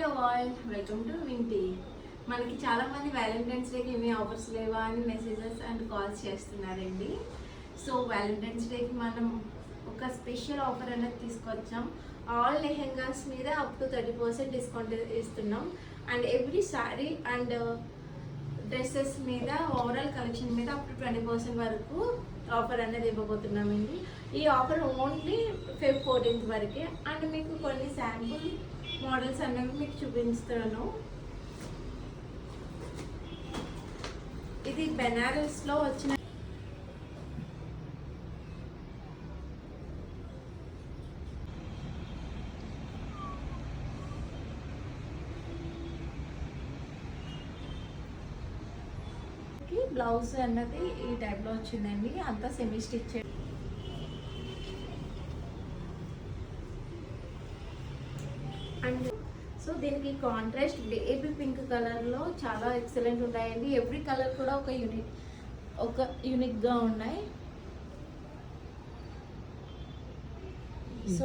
Hello all, welcome to Vinty. మనకి చాలామంది Valentine's డేకి ఏమీ ఆఫర్స్ లేవా అని మెసేజెస్ అండ్ కాల్స్ చేస్తున్నారండి. సో వ్యాలంటైన్స్ డేకి మనం ఒక స్పెషల్ ఆఫర్ అనేది తీసుకొచ్చాం. ఆల్ లెహెంగాస్ మీద అప్ టు 30% డిస్కౌంట్ ఇస్తున్నాం. And every sari and dresses మీద ఓవరాల్ కలెక్షన్ మీద అప్ టు 20% వరకు ఆఫర్ అనేది ఇవ్వబోతున్నామండి. ఈ ఆఫర్ ఓన్లీ Feb 14th వరకే. అండ్ మీకు కొన్ని శాంపుల్ మోడల్స్ అనేవి మీకు చూపిస్తాను. ఇది బెనారస్లో వచ్చిన బ్లౌజ్ అన్నది ఈ టైప్లో వచ్చిందండి. అంతా సెమీ స్టిచ్. అండ్ సో దీనికి కాంట్రాస్ట్ బేబీ పింక్ కలర్లో చాలా ఎక్సలెంట్ ఉన్నాయండి. ఎవ్రీ కలర్ కూడా ఒక యూనిక్గా ఉన్నాయి.